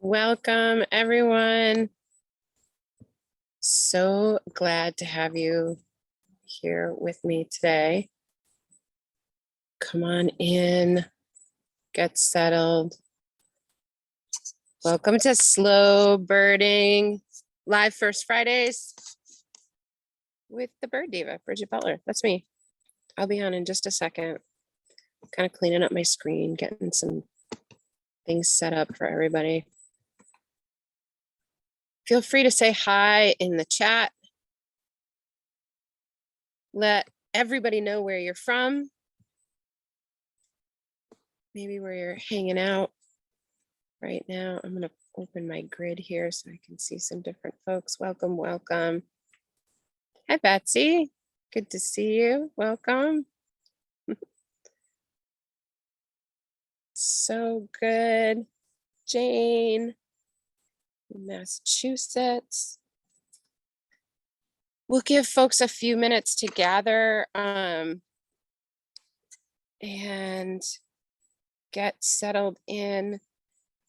Welcome, everyone. So glad to have you here with me today. Come on in, get settled. Welcome to Slow Birding, live first Fridays with the Bird Diva, Bridget Butler. That's me. I'll be on in just a second. Kind of cleaning up my screen, getting some things set up for everybody. Feel free to say hi in the chat. Let everybody know where you're from. Maybe where you're hanging out right now. I'm going to open my grid here so I can see some different folks. Welcome, welcome. Hi, Betsy. Good to see you. Welcome. So good. Jane, Massachusetts. We'll give folks a few minutes to gather and get settled in.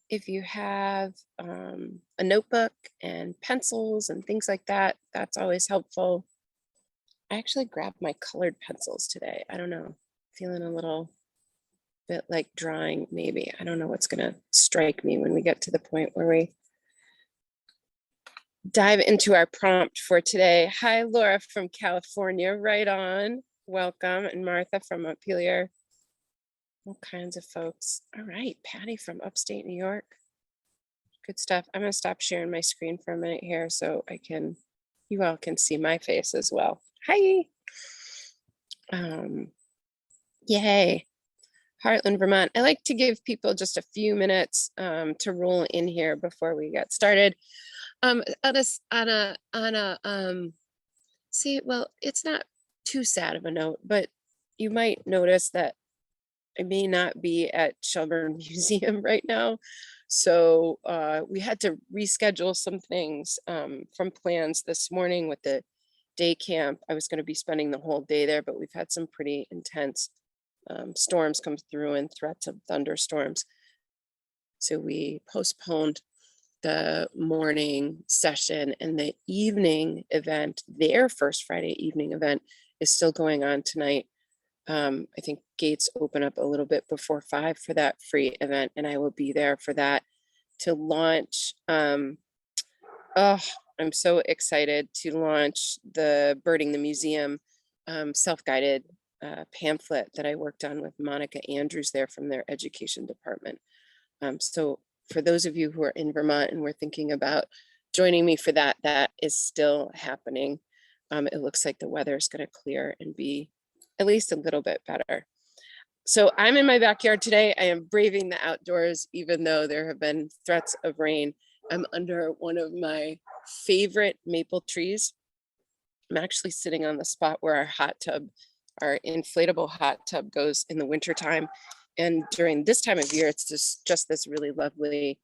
If you have a notebook and pencils and things like that, that's always helpful. I actually grabbed my colored pencils today. I don't know, feeling a little bit like drawing maybe. I don't know what's gonna strike me when we get to the point where we dive into our prompt for today. Hi, Laura from California, right on. Welcome, and Martha from Montpelier. All kinds of folks. All right, Patty from upstate New York. Good stuff. I'm gonna stop sharing my screen for a minute here so you all can see my face as well. Hi. Yay. Heartland, Vermont. I like to give people just a few minutes to roll in here before we get started. See, well, it's not too sad of a note, but you might notice that I may not be at Shelburne Museum right now. So we had to reschedule some things from plans this morning with the day camp. I was going to be spending the whole day there, but we've had some pretty intense storms come through and threats of thunderstorms. So we postponed the morning session, and the evening event, their first Friday evening event, is still going on tonight. I think gates open up a little bit before 5 for that free event, and I will be there for that to launch. I'm so excited to launch the Birding the Museum self-guided pamphlet that I worked on with Monica Andrews there from their education department. So for those of you who are in Vermont and were thinking about joining me for that, that is still happening. It looks like the weather is going to clear and be at least a little bit better. So I'm in my backyard today. I am braving the outdoors, even though there have been threats of rain. I'm under one of my favorite maple trees. I'm actually sitting on the spot where our hot tub, our inflatable hot tub, goes in the wintertime. And during this time of year, it's just this really lovely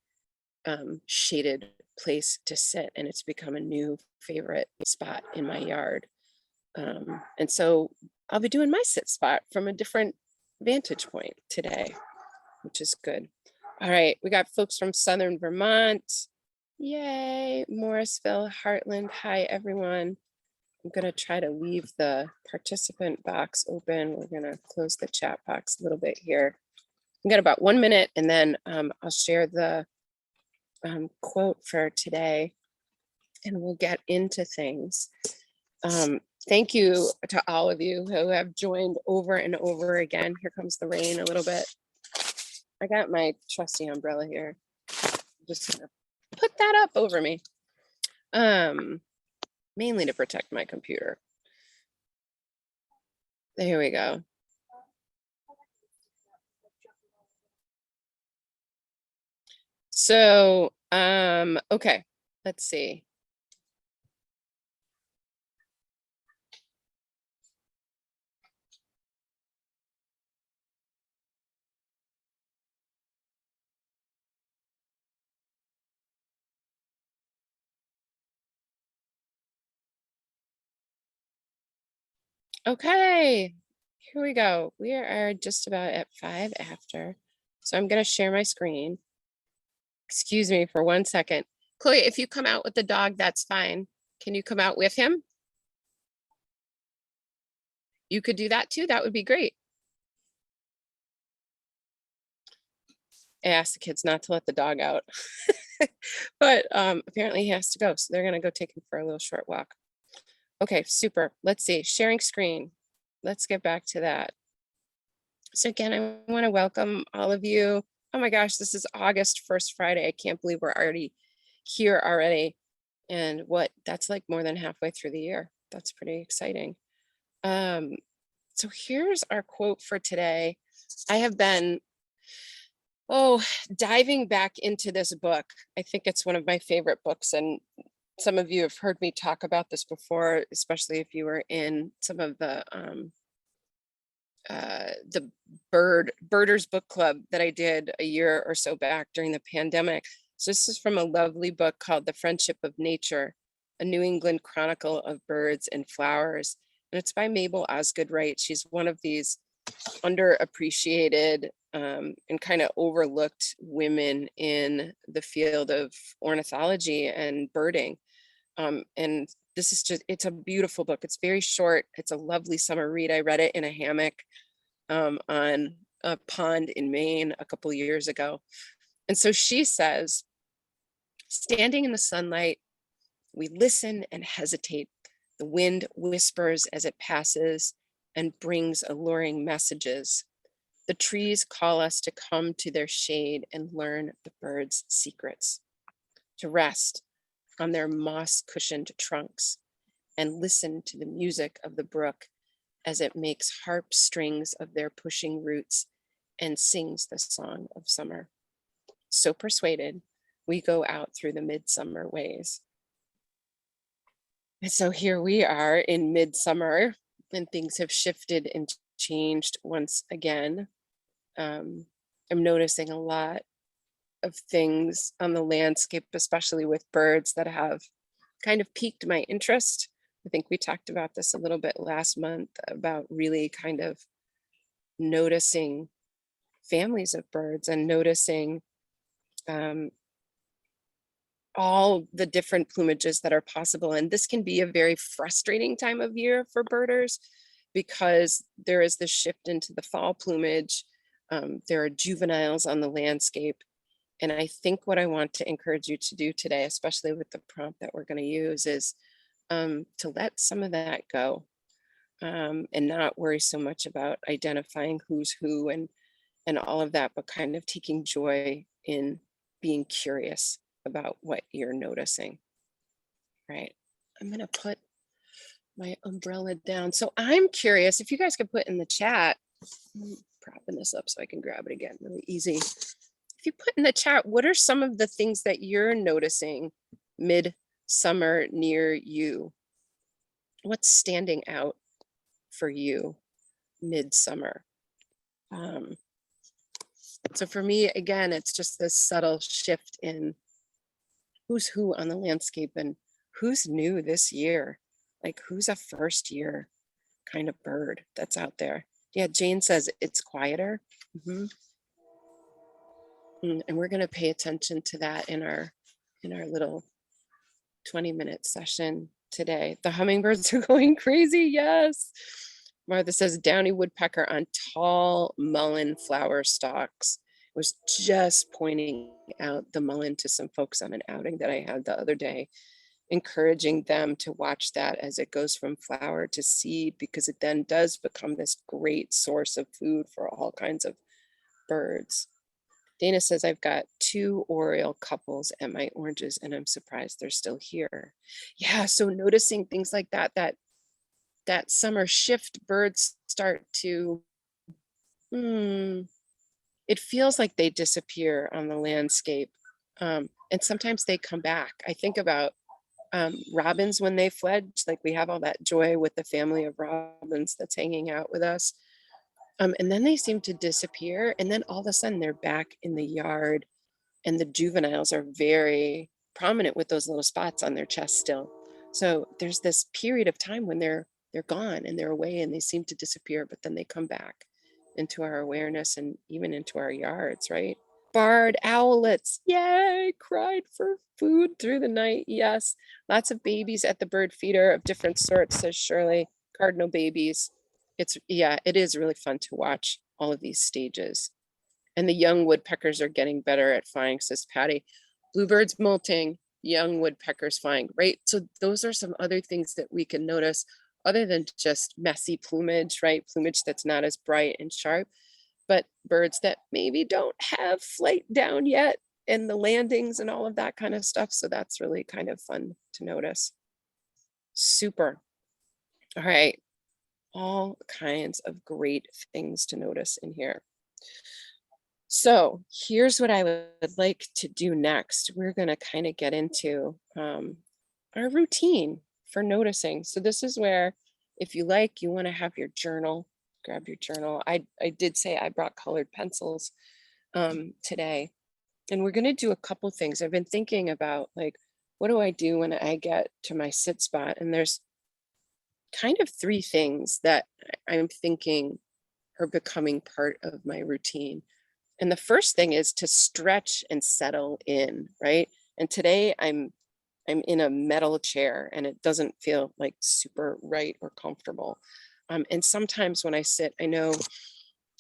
shaded place to sit. And it's become a new favorite spot in my yard. And so I'll be doing my sit spot from a different vantage point today, which is good. All right, we got folks from Southern Vermont. Yay, Morrisville, Heartland. Hi, everyone. I'm going to try to leave the participant box open. We're going to close the chat box a little bit here. We've got about 1 minute, and then I'll share the quote for today, and we'll get into things. Thank you to all of you who have joined over and over again. Here comes the rain a little bit. I got my trusty umbrella here. I'm just gonna put that up over me. Mainly to protect my computer. There we go. So, okay, let's see. Okay, here we go. We are just about at 5 after. So I'm going to share my screen. Excuse me for 1 second. Chloe, if you come out with the dog, that's fine. Can you come out with him? You could do that too. That would be great. I asked the kids not to let the dog out, but apparently he has to go. So they're going to go take him for a little short walk. Okay, super. Let's see. Sharing screen. Let's get back to that. So again, I want to welcome all of you. Oh my gosh, this is August 1st Friday. I can't believe we're already here already. And that's like more than halfway through the year. That's pretty exciting. So here's our quote for today. I have been diving back into this book. I think it's one of my favorite books, and some of you have heard me talk about this before, especially if you were in some of the Birders book club that I did a year or so back during the pandemic. So this is from a lovely book called The Friendship of Nature, a New England Chronicle of Birds and Flowers. And it's by Mabel Osgood Wright. She's one of these underappreciated and kind of overlooked women in the field of ornithology and birding. And this is it's a beautiful book. It's very short. It's a lovely summer read. I read it in a hammock on a pond in Maine a couple years ago. And so she says, standing in the sunlight, we listen and hesitate. The wind whispers as it passes and brings alluring messages. The trees call us to come to their shade and learn the birds' secrets, to rest on their moss-cushioned trunks and listen to the music of the brook as it makes harp strings of their pushing roots and sings the song of summer. So persuaded, we go out through the midsummer ways. And so here we are in midsummer, and things have shifted and changed once again. I'm noticing a lot of things on the landscape, especially with birds, that have kind of piqued my interest. I think we talked about this a little bit last month about really kind of noticing families of birds and noticing all the different plumages that are possible. And this can be a very frustrating time of year for birders because there is this shift into the fall plumage. There are juveniles on the landscape. And I think what I want to encourage you to do today, especially with the prompt that we're going to use, is to let some of that go and not worry so much about identifying who's who and all of that, but kind of taking joy in being curious about what you're noticing. Right. I'm going to put my umbrella down. So I'm curious if you guys could put in the chat, I'm propping this up so I can grab it again really easy. If you put in the chat, what are some of the things that you're noticing midsummer near you? What's standing out for you midsummer? So for me, again, it's just this subtle shift in who's who on the landscape and who's new this year, like who's a first year kind of bird that's out there. Yeah, Jane says it's quieter. And we're going to pay attention to that in our little 20-minute session today. The hummingbirds are going crazy. Yes. Martha says downy woodpecker on tall mullein flower stalks. I was just pointing out the mullein to some folks on an outing that I had the other day, encouraging them to watch that as it goes from flower to seed, because it then does become this great source of food for all kinds of birds. Dana says, I've got 2 oriole couples at my oranges and I'm surprised they're still here. Yeah, so noticing things like that summer shift, birds start to, it feels like they disappear on the landscape. And sometimes they come back. I think about robins when they fledge, like we have all that joy with the family of robins that's hanging out with us. And then they seem to disappear. And then all of a sudden they're back in the yard and the juveniles are very prominent with those little spots on their chest still. So there's this period of time when they're gone and they're away and they seem to disappear, but then they come back into our awareness and even into our yards, right? Barred owlets, yay, cried for food through the night. Yes, lots of babies at the bird feeder of different sorts, says Shirley. Cardinal babies. It is really fun to watch all of these stages. And the young woodpeckers are getting better at flying, says Patty. Bluebirds molting, young woodpeckers flying, right? So those are some other things that we can notice other than just messy plumage, right? Plumage that's not as bright and sharp, but birds that maybe don't have flight down yet and the landings and all of that kind of stuff. So that's really kind of fun to notice. Super. All right. All kinds of great things to notice in here. So here's what I would like to do next. We're going to kind of get into our routine for noticing. So this is where, if you like, you want to have your journal, grab your journal. I did say I brought colored pencils today, and we're going to do a couple things. I've been thinking about, like, what do I do when I get to my sit spot? And there's kind of three things that I'm thinking are becoming part of my routine. And the first thing is to stretch and settle in, right? And today I'm in a metal chair and it doesn't feel like super right or comfortable. And sometimes when I sit, I know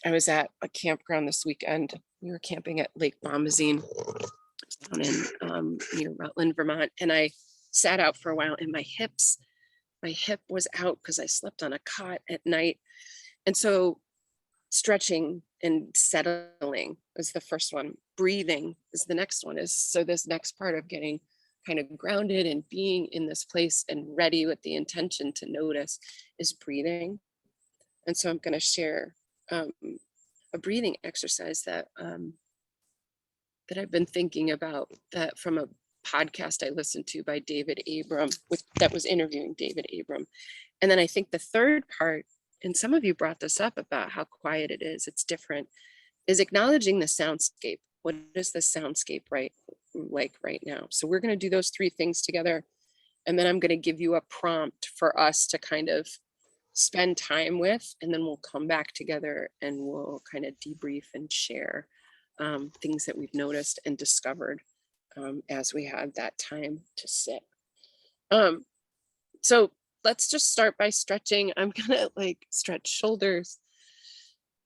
I was at a campground this weekend. We were camping at Lake Bombazine down in near Rutland, Vermont. And I sat out for a while and my hip was out because I slept on a cot at night. And so stretching and settling is the first one. Breathing is the next one. So this next part of getting kind of grounded and being in this place and ready with the intention to notice is breathing. And so I'm going to share a breathing exercise that I've been thinking about, that from a podcast I listened to by David Abram, that was interviewing David Abram. And then I think the third part, and some of you brought this up about how quiet it is, it's different, is acknowledging the soundscape. What is the soundscape like right now? So we're going to do those three things together. And then I'm going to give you a prompt for us to kind of spend time with, and then we'll come back together and we'll kind of debrief and share things that we've noticed and discovered as we had that time to sit. So let's just start by stretching. I'm gonna like stretch shoulders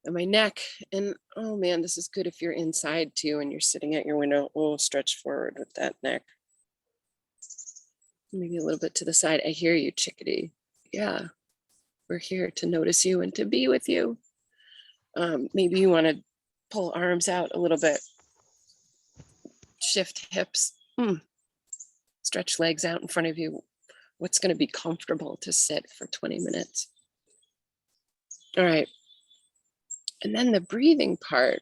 and my neck. And oh man, this is good if you're inside too and you're sitting at your window. Oh, stretch forward with that neck. Maybe a little bit to the side. I hear you, chickadee. Yeah, we're here to notice you and to be with you. Maybe you want to pull arms out a little bit. Shift hips. Stretch legs out in front of you. What's going to be comfortable to sit for 20 minutes. All right. And then the breathing part.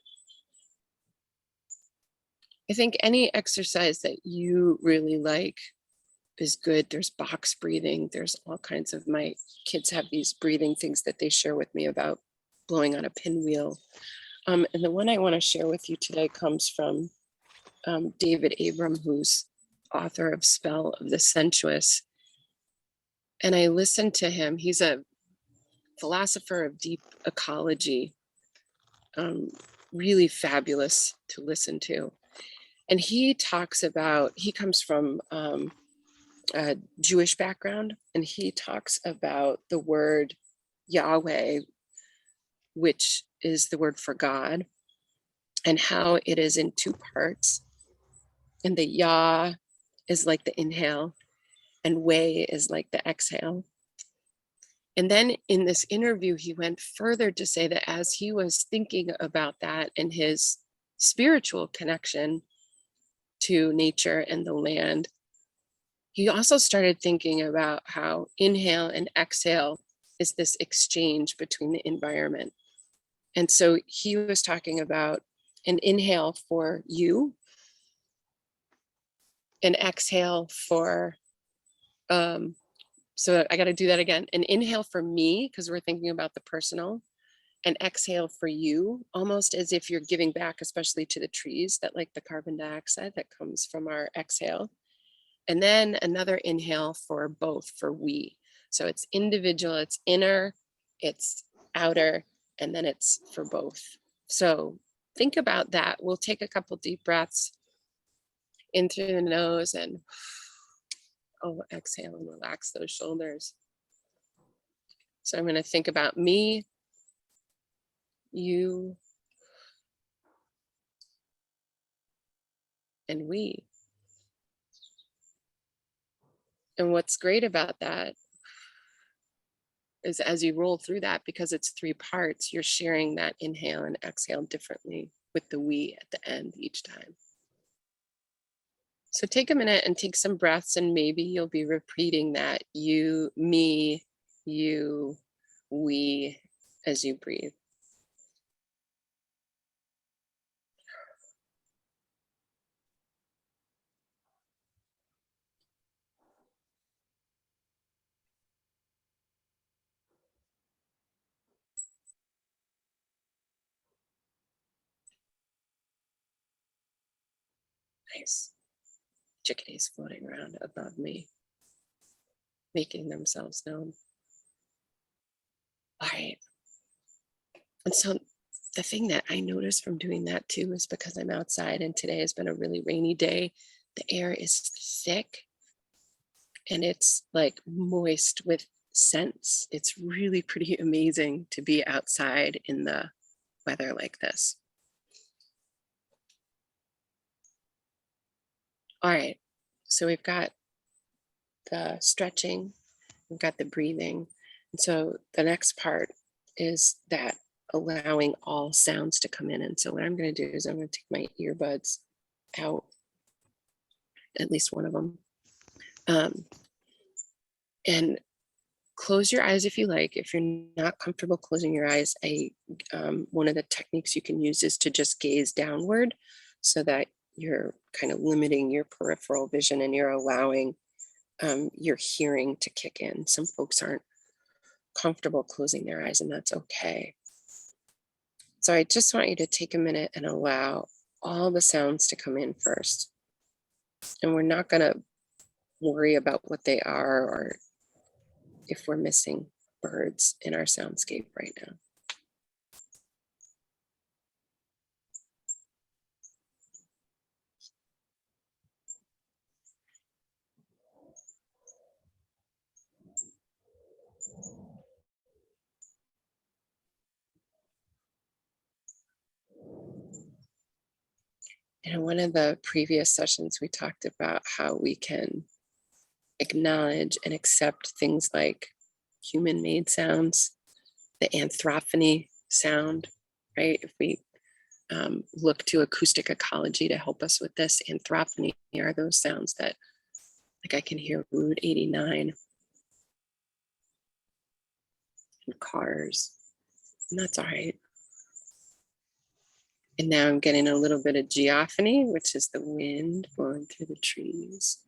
I think any exercise that you really like is good. There's box breathing. There's all kinds of, my kids have these breathing things that they share with me about blowing on a pinwheel. And the one I want to share with you today comes from David Abram, who's author of Spell of the Sensuous. And I listened to him. He's a philosopher of deep ecology, really fabulous to listen to. And he talks about, he comes from a Jewish background, and he talks about the word Yahweh, which is the word for God, and how it is in two parts. And the Yah is like the inhale, and Way is like the exhale. And then in this interview, he went further to say that as he was thinking about that and his spiritual connection to nature and the land, he also started thinking about how inhale and exhale is this exchange between the environment. And so he was talking about an inhale for you, an exhale for, so I got to do that again. An inhale for me, because we're thinking about the personal, an exhale for you, almost as if you're giving back, especially to the trees, that like the carbon dioxide that comes from our exhale. And then another inhale for both, for we. So it's individual, it's inner, it's outer, and then it's for both. So think about that. We'll take a couple deep breaths in through the nose and exhale and relax those shoulders. So I'm going to think about me, you, and we. And what's great about that is as you roll through that, because it's 3 parts, you're sharing that inhale and exhale differently with the we at the end each time. So take a minute and take some breaths, and maybe you'll be repeating that you, me, you, we, as you breathe. Nice. Chickadees floating around above me, making themselves known. All right. And so the thing that I noticed from doing that too is because I'm outside and today has been a really rainy day, the air is thick and it's like moist with scents. It's really pretty amazing to be outside in the weather like this. All right, so we've got the stretching, we've got the breathing. And so the next part is that allowing all sounds to come in. And so what I'm going to do is I'm going to take my earbuds out, at least one of them, and close your eyes if you like. If you're not comfortable closing your eyes, one of the techniques you can use is to just gaze downward so that you're kind of limiting your peripheral vision and you're allowing your hearing to kick in. Some folks aren't comfortable closing their eyes, and that's okay. So I just want you to take a minute and allow all the sounds to come in first. And we're not going to worry about what they are or if we're missing birds in our soundscape right now. In one of the previous sessions, we talked about how we can acknowledge and accept things like human-made sounds, the anthrophony sound, right? If we look to acoustic ecology to help us with this, anthrophony are those sounds that, like I can hear Route 89 and cars, and that's all right. And now I'm getting a little bit of geophony, which is the wind blowing through the trees.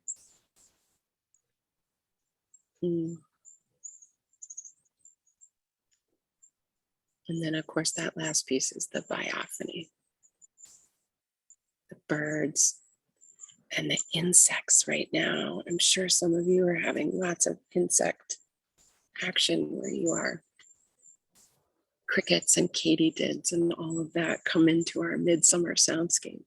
And then, of course, that last piece is the biophony. The birds and the insects right now. I'm sure some of you are having lots of insect action where you are. Crickets and katydids and all of that come into our midsummer soundscape.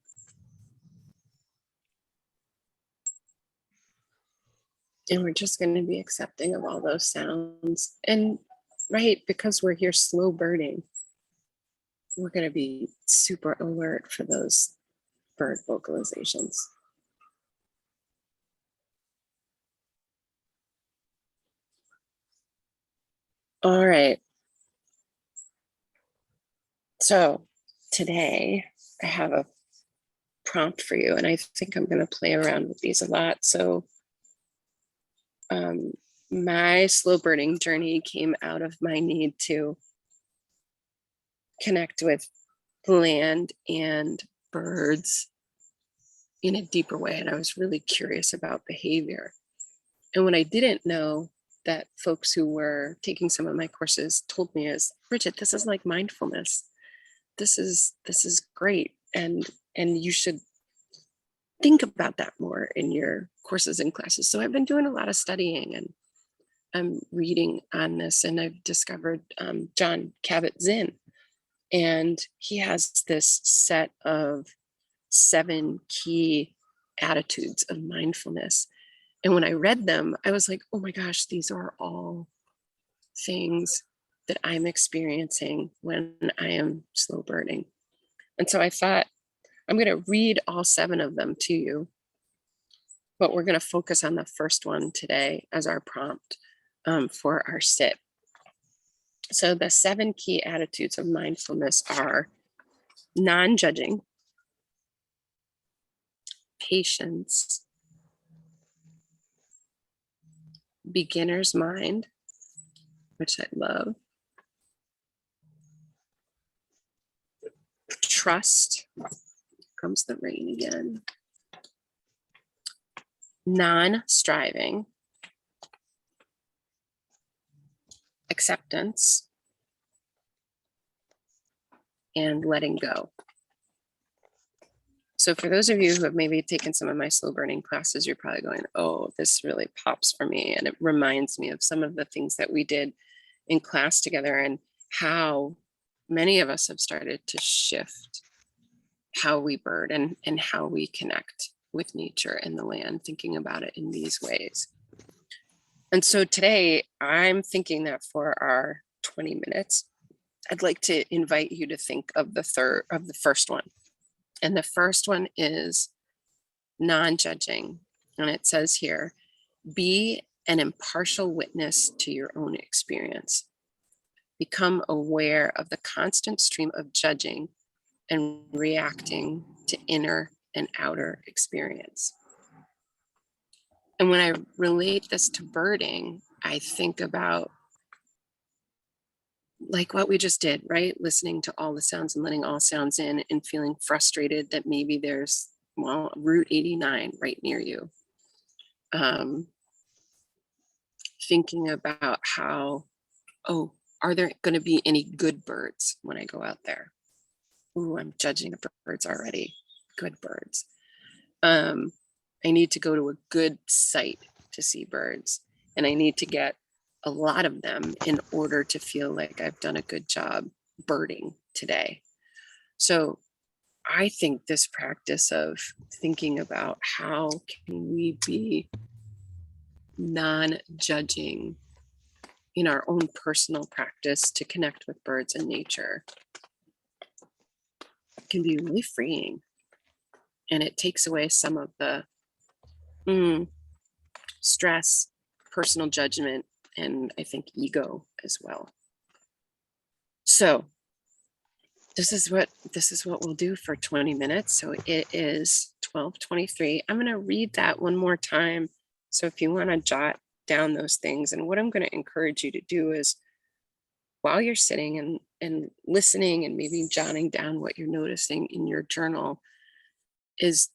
And we're just going to be accepting of all those sounds. And right, because we're here slow birding, we're going to be super alert for those bird vocalizations. All right. So today I have a prompt for you, and I think I'm going to play around with these a lot. So my slow birding journey came out of my need to connect with land and birds in a deeper way. And I was really curious about behavior. And what I didn't know that folks who were taking some of my courses told me is, Bridget, this is like mindfulness. This is great. And you should think about that more in your courses and classes. So I've been doing a lot of studying and I'm reading on this, and I've discovered John Kabat-Zinn, And he has this set of 7 key attitudes of mindfulness. And when I read them, I was like, oh my gosh, these are all things that I'm experiencing when I am slow burning. And so I thought, I'm going to read all 7 of them to you, but we're going to focus on the first one today as our prompt for our sit. So the 7 key attitudes of mindfulness are non-judging, patience, beginner's mind, which I love, trust, comes the rain again, non-striving, acceptance, and letting go. So for those of you who have maybe taken some of my slow burning classes, you're probably going, oh, this really pops for me. And it reminds me of some of the things that we did in class together and how many of us have started to shift how we bird and how we connect with nature and the land, thinking about it in these ways. And so today I'm thinking that for our 20 minutes, I'd like to invite you to think of the first one. And the first one is non-judging. And it says here, be an impartial witness to your own experience. Become aware of the constant stream of judging and reacting to inner and outer experience. And when I relate this to birding, I think about like what we just did, right? Listening to all the sounds and letting all sounds in and feeling frustrated that maybe there's, well, Route 89 right near you. Thinking about how, oh, are there going to be any good birds when I go out there? Ooh, I'm judging the birds already. Good birds. I need to go to a good site to see birds, and I need to get a lot of them in order to feel like I've done a good job birding today. So I think this practice of thinking about how can we be non-judging in our own personal practice to connect with birds and nature can be really freeing. And it takes away some of the stress, personal judgment, and I think ego as well. So this is what we'll do for 20 minutes. So it is 12:23. I'm going to read that one more time. So if you want to jot down those things, and what I'm going to encourage you to do is while you're sitting and listening and maybe jotting down what you're noticing in your journal is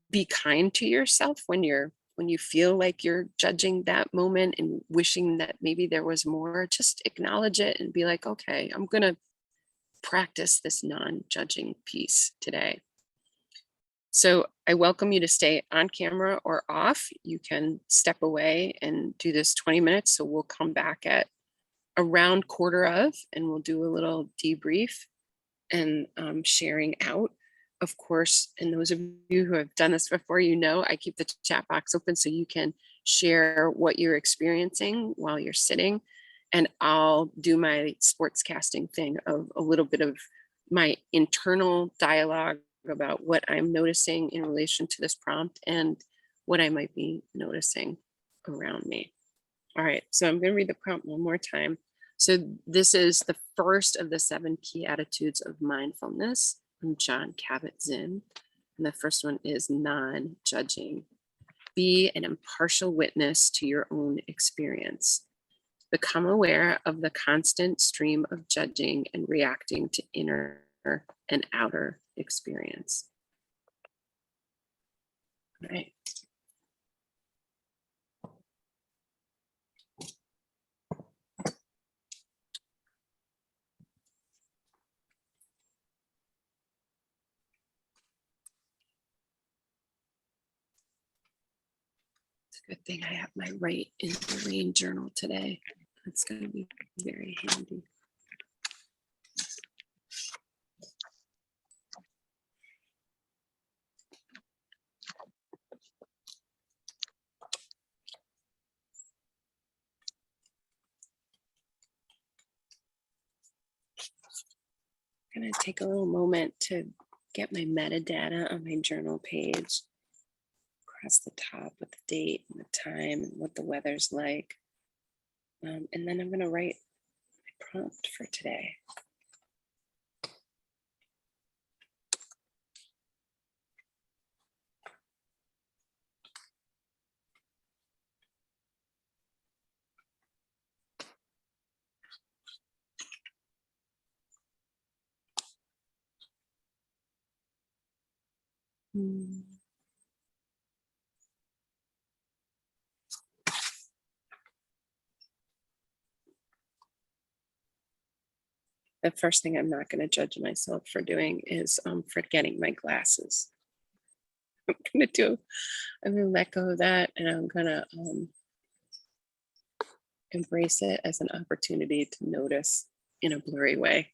be kind to yourself when you feel like you're judging that moment and wishing that maybe there was more. Just acknowledge it and be like, okay, I'm going to practice this non-judging piece today. So I welcome you to stay on camera or off. You can step away and do this 20 minutes. So we'll come back at around quarter of, and we'll do a little debrief and sharing out. Of course, and those of you who have done this before, you know, I keep the chat box open so you can share what you're experiencing while you're sitting. And I'll do my sportscasting thing of a little bit of my internal dialogue about what I'm noticing in relation to this prompt and what I might be noticing around me. All right, so I'm going to read the prompt one more time. So this is the first of the 7 key attitudes of mindfulness from John Kabat-Zinn. And the first one is non-judging. Be an impartial witness to your own experience. Become aware of the constant stream of judging and reacting to inner and outer experience. All right. It's a good thing I have my Write in the Rain journal today. That's going to be very handy. going to take a little moment to get my metadata on my journal page across the top with the date and the time and what the weather's like. And then I'm going to write my prompt for today. The first thing I'm not going to judge myself for doing is forgetting my glasses. I'm going to let go of that, and I'm going to embrace it as an opportunity to notice in a blurry way.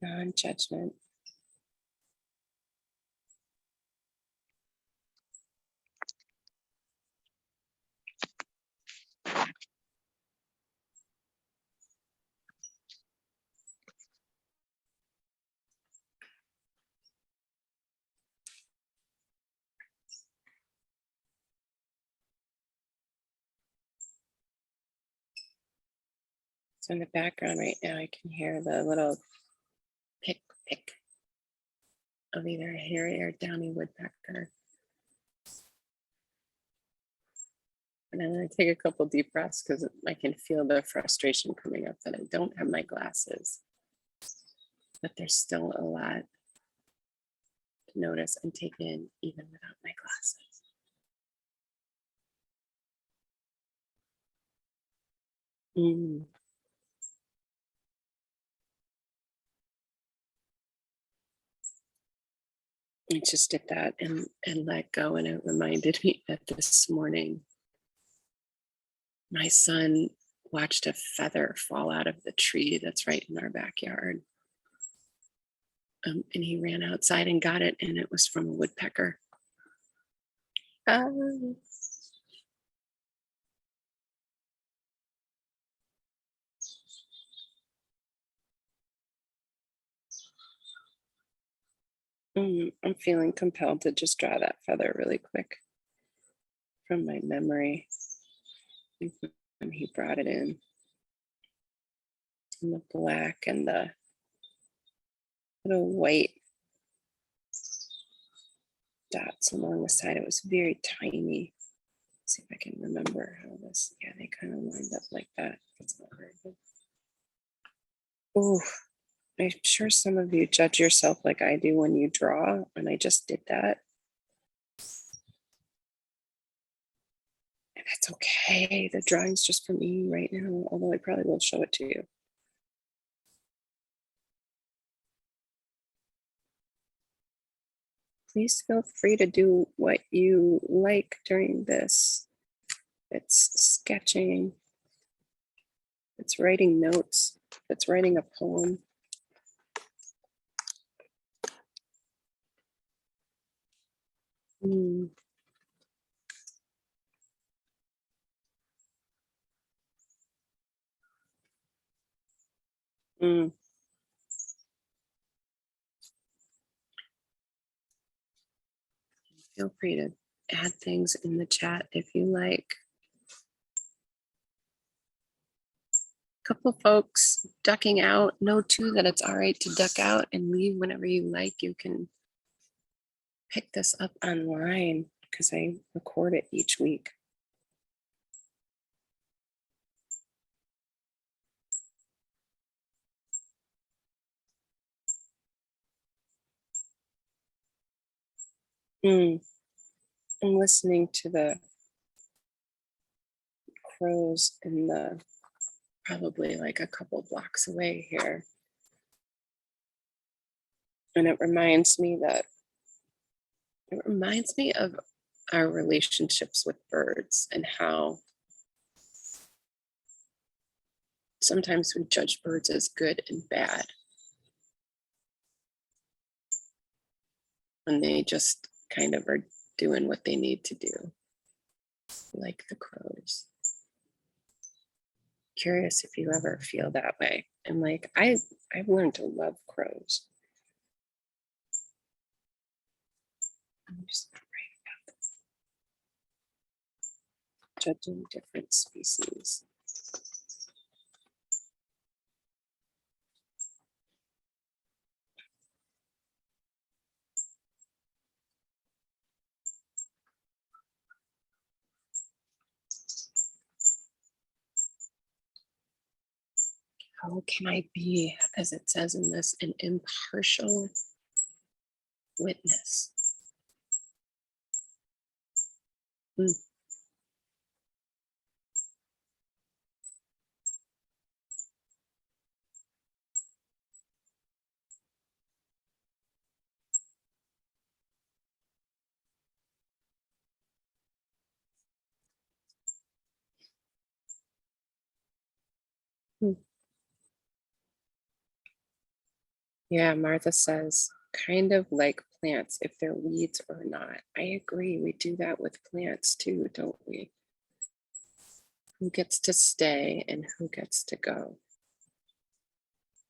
Non-judgment. So in the background right now, I can hear the little pick of either a hairy or downy woodpecker. And then I take a couple deep breaths because I can feel the frustration coming up that I don't have my glasses. But there's still a lot to notice and take in even without my glasses. I just did that and let go, and it reminded me that this morning my son watched a feather fall out of the tree that's right in our backyard. And he ran outside and got it, and it was from a woodpecker. I'm feeling compelled to just draw that feather really quick from my memory. When he brought it in, and the black and the little white dots along the side. It was very tiny. Let's see if I can remember how this. Yeah, they kind of lined up like that. That's not very good. Oh, I'm sure some of you judge yourself like I do when you draw, and I just did that. And that's okay. The drawing's just for me right now, although I probably will show it to you. Please feel free to do what you like during this. It's sketching, it's writing notes, it's writing a poem. Feel free to add things in the chat if you like. A couple folks ducking out. Know too that it's all right to duck out and leave whenever you like. You can pick this up online because I record it each week. I'm listening to the crows in the probably like a couple blocks away here. And it reminds me of our relationships with birds and how sometimes we judge birds as good and bad. And they just kind of are doing what they need to do, like the crows. Curious if you ever feel that way. And like I've learned to love crows. I'm just judging different species. How can I be, as it says in this, an impartial witness? Hmm. Hmm. Yeah, Martha says, kind of like plants, if they're weeds or not. I agree. We do that with plants too, don't we? Who gets to stay and who gets to go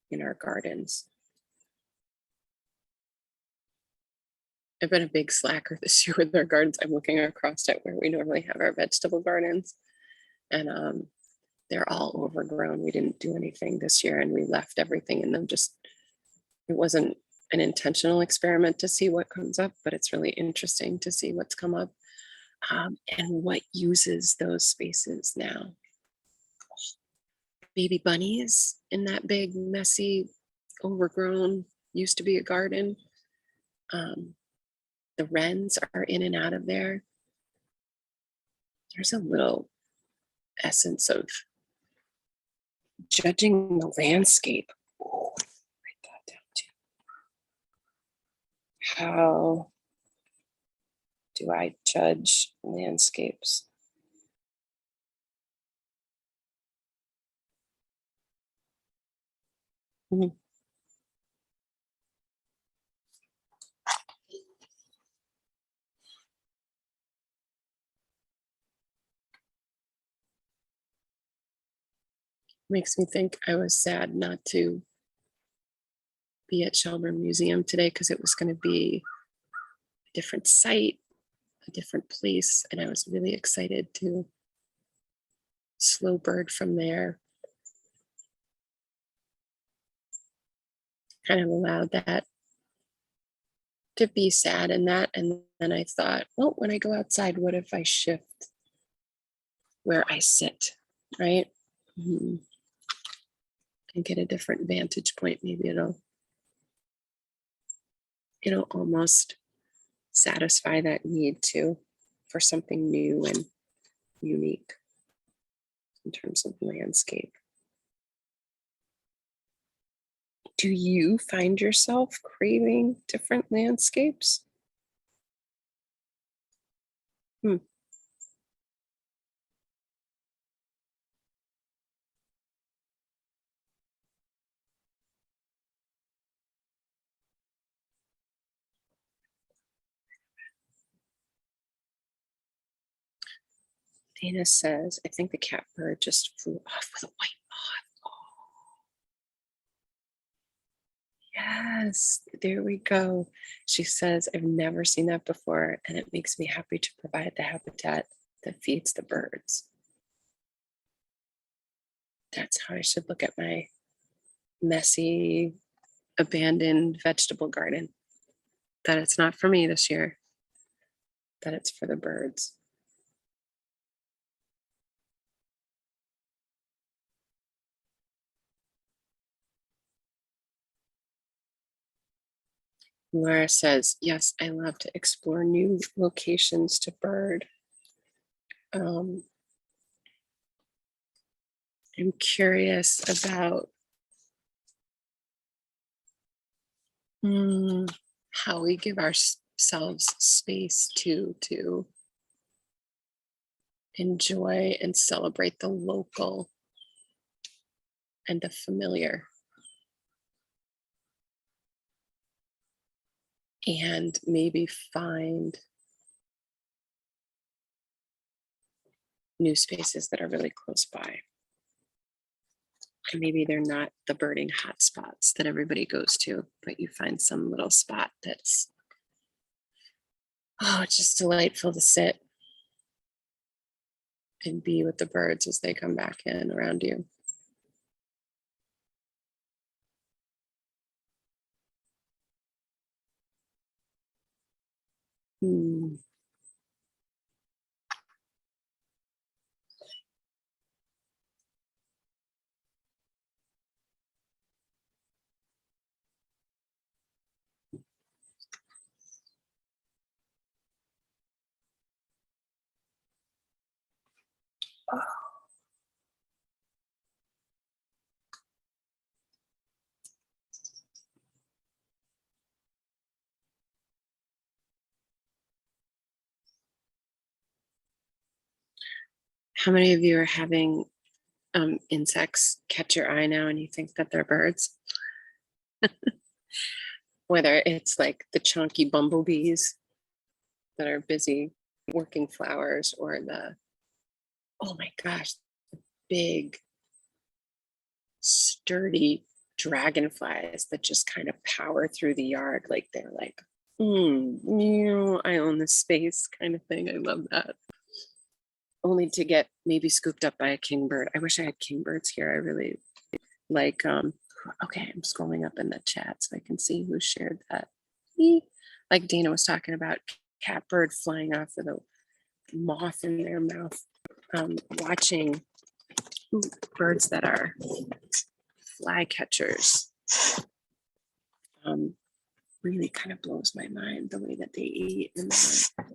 in our gardens? I've been a big slacker this year with our gardens. I'm looking across at where we normally have our vegetable gardens, and they're all overgrown. We didn't do anything this year, and we left everything in them. Just it wasn't an intentional experiment to see what comes up, but it's really interesting to see what's come up, and what uses those spaces now. Baby bunnies in that big, messy, overgrown, used to be a garden. Um, the wrens are in and out of there. There's a little essence of judging the landscape. Ooh, write that down too. How do I judge landscapes? Mhm. Makes me think I was sad not to be at Shelburne Museum today because it was going to be a different site, a different place, and I was really excited to slow bird from there. Kind of allowed that to be sad in that, and then I thought, well, when I go outside, what if I shift where I sit, right? Mhm. And get a different vantage point. Maybe it'll almost satisfy that need to for something new and unique in terms of landscape. Do you find yourself craving different landscapes? Hmm. Dana says, I think the catbird just flew off with a white moth. Yes, there we go. She says, I've never seen that before, and it makes me happy to provide the habitat that feeds the birds. That's how I should look at my messy, abandoned vegetable garden. That it's not for me this year, that it's for the birds. Laura says, yes, I love to explore new locations to bird. Um, I'm curious about how we give ourselves space to enjoy and celebrate the local and the familiar, and maybe find new spaces that are really close by. And maybe they're not the birding hotspots that everybody goes to, but you find some little spot that's, oh, it's just delightful to sit and be with the birds as they come back in around you. Hmm. How many of you are having insects catch your eye now and you think that they're birds? Whether it's like the chunky bumblebees that are busy working flowers, or the, oh my gosh, big, sturdy dragonflies that just kind of power through the yard like they're like, I own this space kind of thing. I love that. Only to get maybe scooped up by a kingbird. I wish I had kingbirds here. I really like, okay, I'm scrolling up in the chat so I can see who shared that. Like Dana was talking about, catbird flying off with a moth in their mouth. Watching birds that are fly catchers really kind of blows my mind, the way that they eat. And then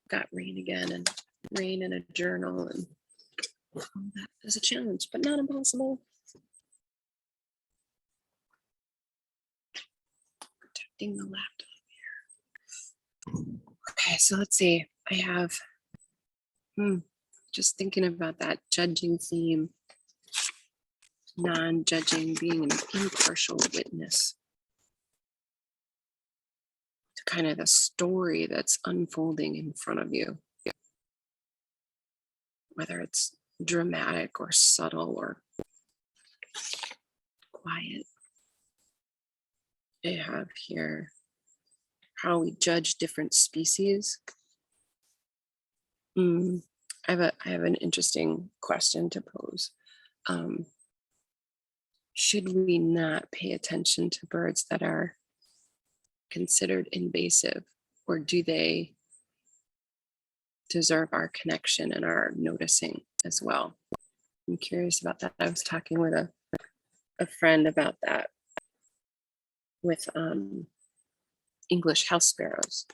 got rain again, and rain in a journal, and that is a challenge, but not impossible. Protecting the laptop here. Okay, so let's see. I have just thinking about that judging theme, non-judging, being an impartial witness to kind of the story that's unfolding in front of you, whether it's dramatic or subtle or quiet. I have here how we judge different species. I have an interesting question to pose. Should we not pay attention to birds that are considered invasive, or do they deserve our connection and our noticing as well? I'm curious about that. I was talking with a friend about that with English house sparrows.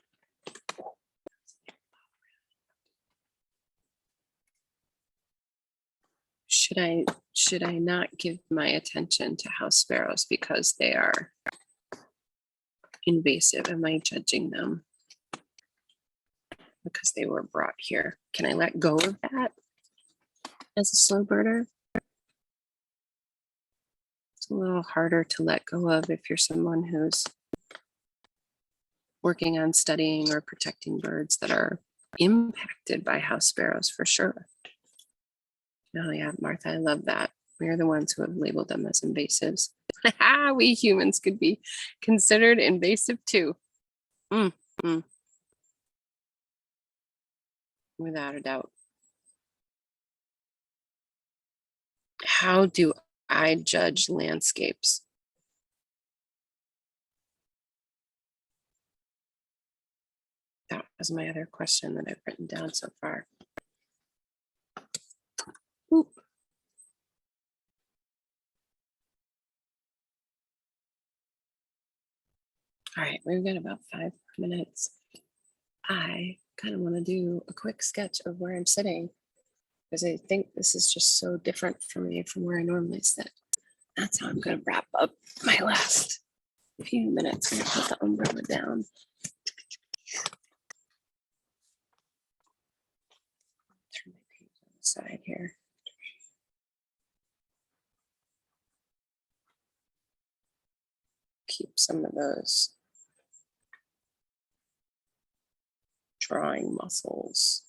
Should I not give my attention to house sparrows because they are invasive? Am I judging them because they were brought here? Can I let go of that as a slow birder? It's a little harder to let go of if you're someone who's working on studying or protecting birds that are impacted by house sparrows, for sure. Oh yeah, Martha, I love that. We're the ones who have labeled them as invasives. We humans could be considered invasive too. Without a doubt. How do I judge landscapes? That was my other question that I've written down so far. Oop. All right, we've got about 5 minutes. I kind of want to do a quick sketch of where I'm sitting, because I think this is just so different for me from where I normally sit. That's how I'm going to wrap up my last few minutes. I'm going to put the umbrella down. Turn my page on the side here. Keep some of those drawing muscles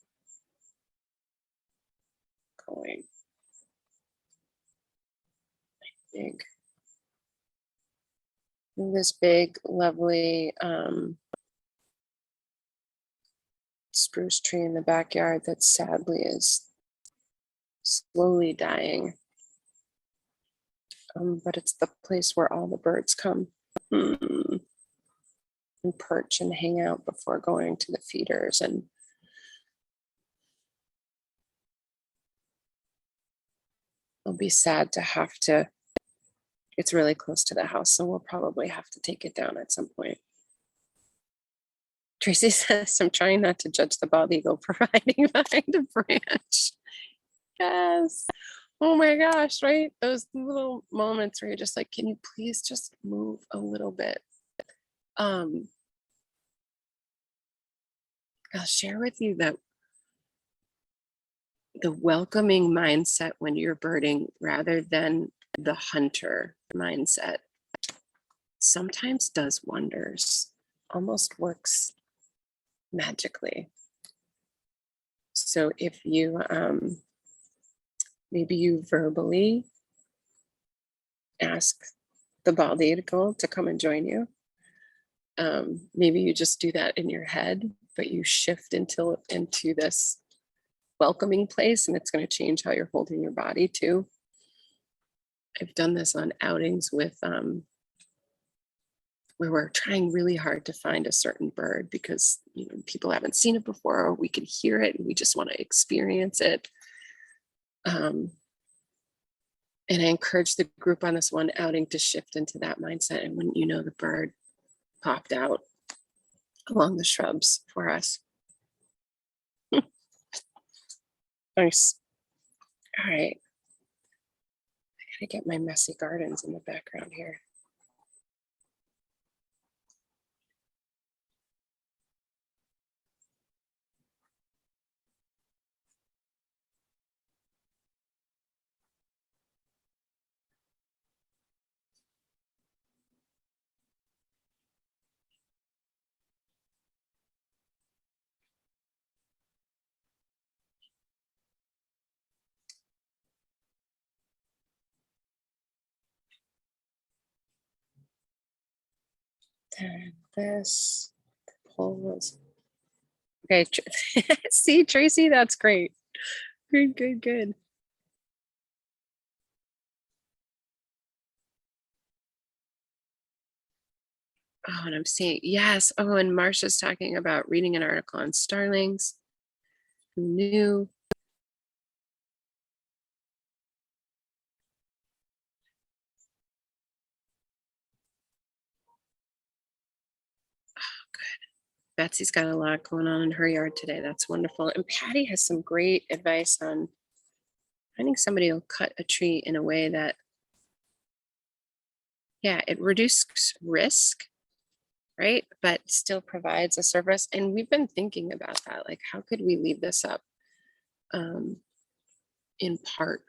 going. big, this big, lovely spruce tree in the backyard that sadly is slowly dying. But it's the place where all the birds come and perch and hang out before going to the feeders. And it'll be sad to have to, it's really close to the house, so we'll probably have to take it down at some point. Tracy says, I'm trying not to judge the bald eagle providing behind a branch. Yes. Oh my gosh, right? Those little moments where you're just like, can you please just move a little bit? I'll share with you that the welcoming mindset when you're birding rather than the hunter mindset sometimes does wonders, almost works magically. So if you maybe you verbally ask the bald eagle to come and join you. Maybe you just do that in your head, but you shift into this welcoming place, and it's going to change how you're holding your body too. I've done this on outings with where we're trying really hard to find a certain bird because people haven't seen it before, or we can hear it and we just want to experience it. And I encouraged the group on this one outing to shift into that mindset. And wouldn't you know, the bird popped out along the shrubs for us. Nice. All right. I gotta get my messy gardens in the background here. And this pulls. Okay, see, Tracy, that's great. Good, good, good. Oh, and I'm seeing, yes. Oh, and Marcia's talking about reading an article on starlings. Who knew? Oh, good. Betsy's got a lot going on in her yard today. That's wonderful. And Patty has some great advice on finding somebody who'll cut a tree in a way that, yeah, it reduces risk, right? But still provides a service. And we've been thinking about that. Like, how could we leave this up in part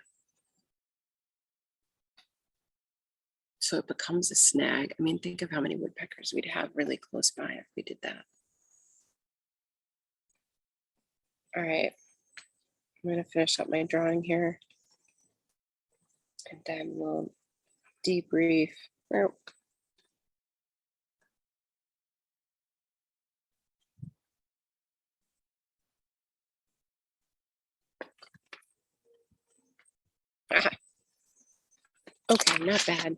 so it becomes a snag? I mean, think of how many woodpeckers we'd have really close by if we did that. All right, I'm going to finish up my drawing here, and then we'll debrief. Oh. Okay, not bad.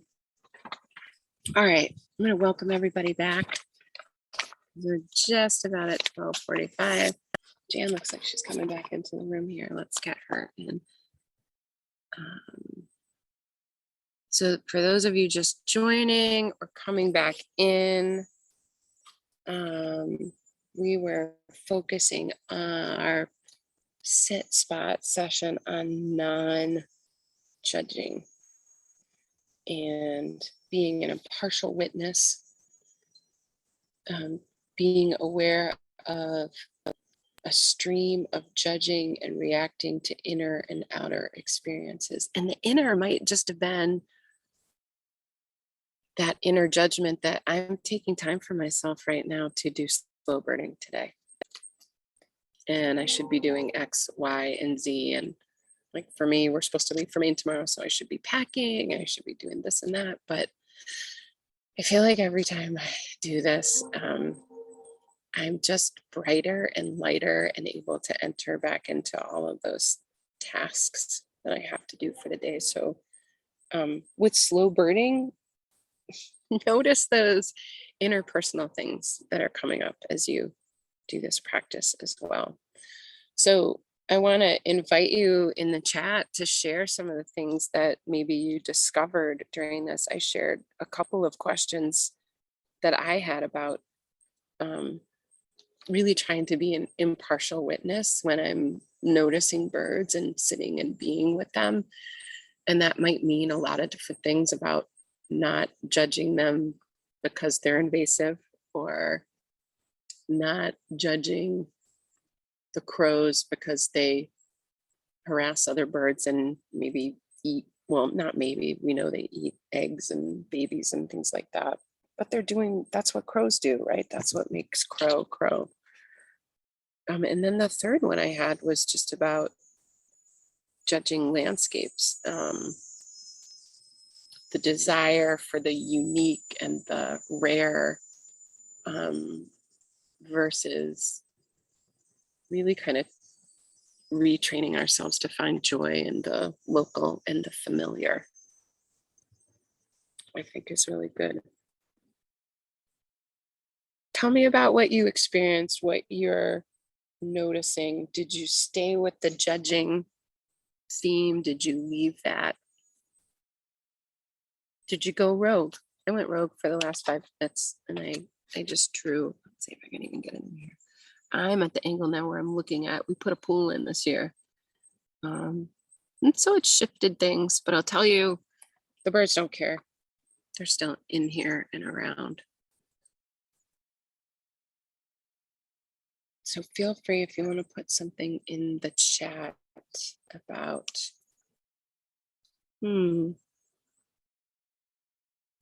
All right, I'm going to welcome everybody back. We're just about at 12:45. Jan looks like she's coming back into the room here. Let's get her in. So for those of you just joining or coming back in, we were focusing on our sit spot session on non-judging and being an impartial witness, being aware of a stream of judging and reacting to inner and outer experiences. And the inner might just have been that inner judgment that I'm taking time for myself right now to do slow birding today. And I should be doing X, Y, and Z. And Like for me, we're supposed to leave for Maine tomorrow, so I should be packing, I should be doing this and that. But I feel like every time I do this, I'm just brighter and lighter and able to enter back into all of those tasks that I have to do for the day. So with slow burning, notice those interpersonal things that are coming up as you do this practice as well. So I want to invite you in the chat to share some of the things that maybe you discovered during this. I shared a couple of questions that I had about really trying to be an impartial witness when I'm noticing birds and sitting and being with them. And that might mean a lot of different things about not judging them because they're invasive, or not judging the crows because they harass other birds and maybe eat, well, not maybe, we know they eat eggs and babies and things like that. But that's what crows do, right? That's what makes crow crow. And then the third one I had was just about judging landscapes, the desire for the unique and the rare, versus really kind of retraining ourselves to find joy in the local and the familiar. I think is really good. Tell me about what you experienced, what you're noticing. Did you stay with the judging theme? Did you leave that? Did you go rogue? I went rogue for the last 5 minutes and I just drew. Let's see if I can even get in here. I'm at the angle now where I'm looking at, we put a pool in this year. And so it shifted things, but I'll tell you, the birds don't care. They're still in here and around. So feel free if you want to put something in the chat about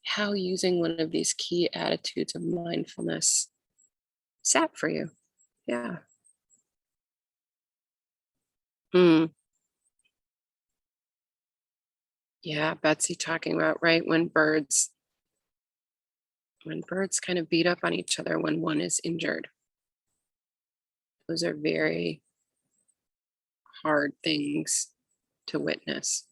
how using one of these key attitudes of mindfulness sat for you. Yeah. Yeah, Betsy talking about, right, when birds kind of beat up on each other when one is injured. Those are very hard things to witness.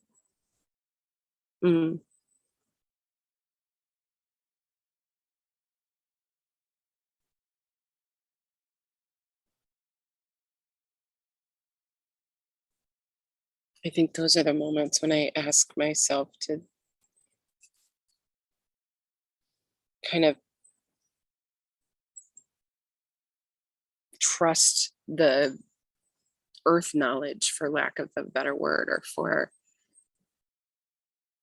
I think those are the moments when I ask myself to kind of trust the earth knowledge, for lack of a better word, or for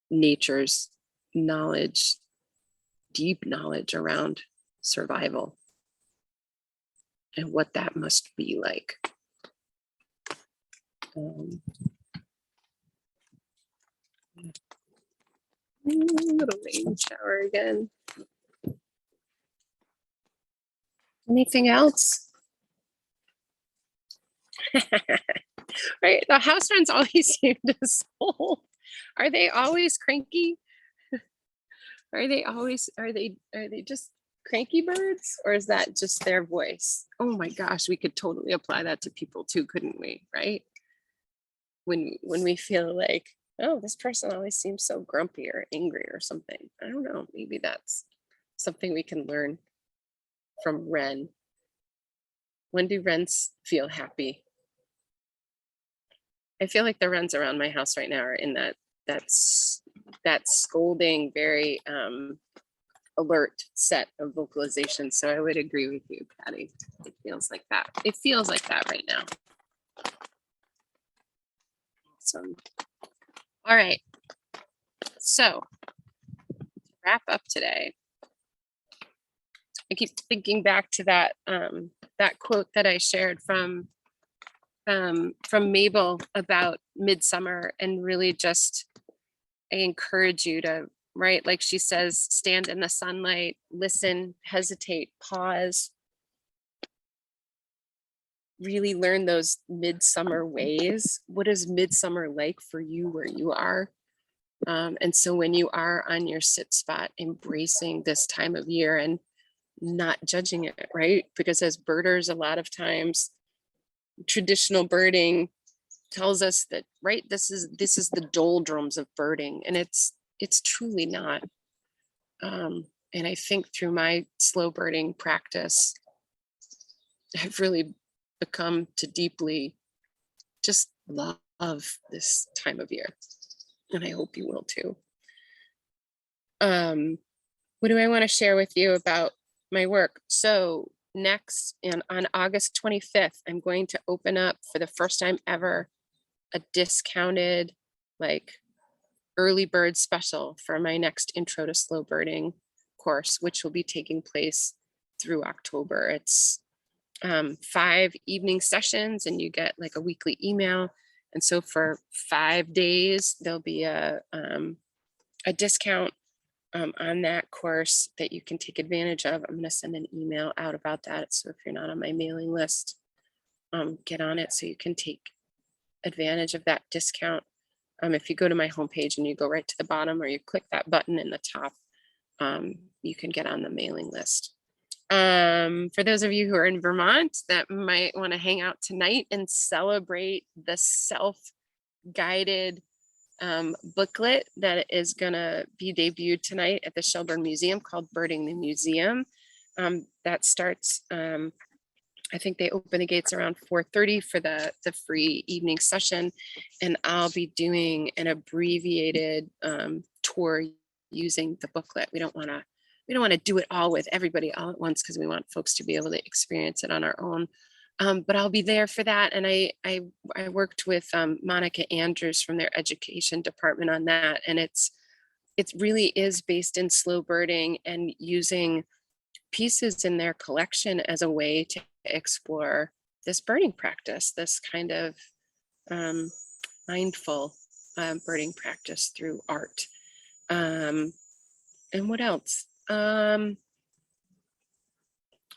nature's knowledge, deep knowledge around survival and what that must be like. Little rain shower again. Anything else? Right, the house runs always seem to scold. Are they always cranky? Are they just cranky birds, or is that just their voice? Oh my gosh, we could totally apply that to people too, couldn't we? Right? When we feel like, oh, this person always seems so grumpy or angry or something. I don't know, maybe that's something we can learn from Wren. When do wrens feel happy? I feel like the wrens around my house right now are in that scolding, very alert set of vocalizations. So I would agree with you, Patty. It feels like that. It feels like that right now. Awesome. All right. So to wrap up today, I keep thinking back to that that quote that I shared from Mabel about midsummer, and really just, I encourage you to, right, like she says, stand in the sunlight, listen, hesitate, pause, really learn those midsummer ways. What is midsummer like for you where you are? And so when you are on your sit spot, embracing this time of year and not judging it, right? Because as birders, a lot of times traditional birding tells us that, right, this is the doldrums of birding, and it's truly not. And I think through my slow birding practice, I've really become to deeply just love this time of year, and I hope you will too. What do I want to share with you about my work? So next, and on August 25th, I'm going to open up for the first time ever a discounted, like, early bird special for my next intro to slow birding course, which will be taking place through October. It's 5 evening sessions, and you get like a weekly email. And so for 5 days, there'll be a discount on that course that you can take advantage of. I'm going to send an email out about that. So if you're not on my mailing list, get on it so you can take advantage of that discount. If you go to my homepage and you go right to the bottom, or you click that button in the top, you can get on the mailing list. For those of you who are in Vermont that might want to hang out tonight and celebrate the self-guided booklet that is going to be debuted tonight at the Shelburne Museum, called Birding the Museum. That starts, I think they open the gates around 4:30 for the free evening session, and I'll be doing an abbreviated tour using the booklet. We don't want to do it all with everybody all at once, because we want folks to be able to experience it on our own. But I'll be there for that, and I worked with Monica Andrews from their education department on that, and it really is based in slow birding and using pieces in their collection as a way to explore this birding practice, this kind of mindful birding practice through art. And what else?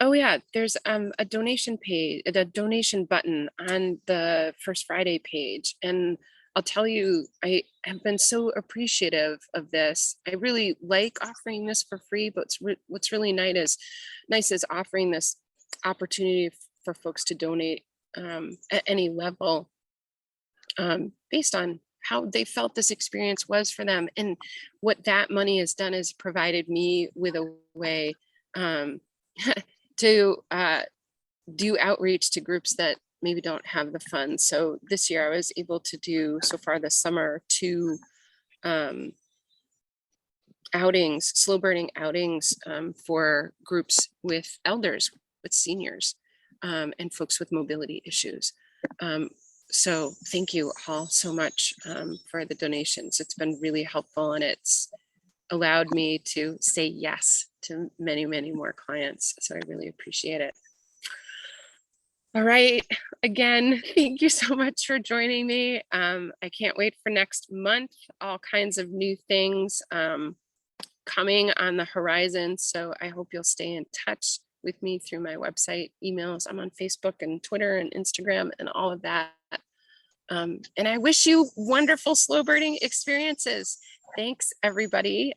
Oh yeah, there's a donation page, a donation button on the First Friday page. And I'll tell you, I have been so appreciative of this. I really like offering this for free, but what's really nice is offering this opportunity for folks to donate at any level, based on how they felt this experience was for them. And what that money has done is provided me with a way to do outreach to groups that maybe don't have the funds. So this year I was able to do, so far this summer, 2 outings, slow birding outings, for groups with elders, with seniors, and folks with mobility issues. So thank you all so much for the donations. It's been really helpful, and it's allowed me to say yes to many, many more clients. So I really appreciate it. All right. Again, thank you so much for joining me. I can't wait for next month. All kinds of new things coming on the horizon. So I hope you'll stay in touch with me through my website, emails. I'm on Facebook and Twitter and Instagram and all of that. And I wish you wonderful slow birding experiences. Thanks, everybody.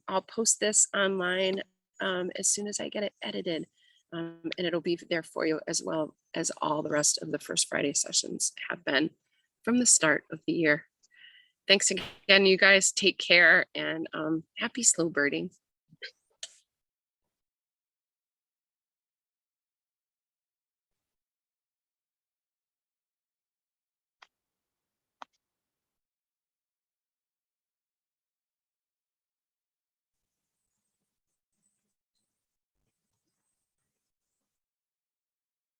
I'll post this online as soon as I get it edited. And it'll be there for you, as well as all the rest of the First Friday sessions have been from the start of the year. Thanks again, you guys. Take care, and happy slow birding.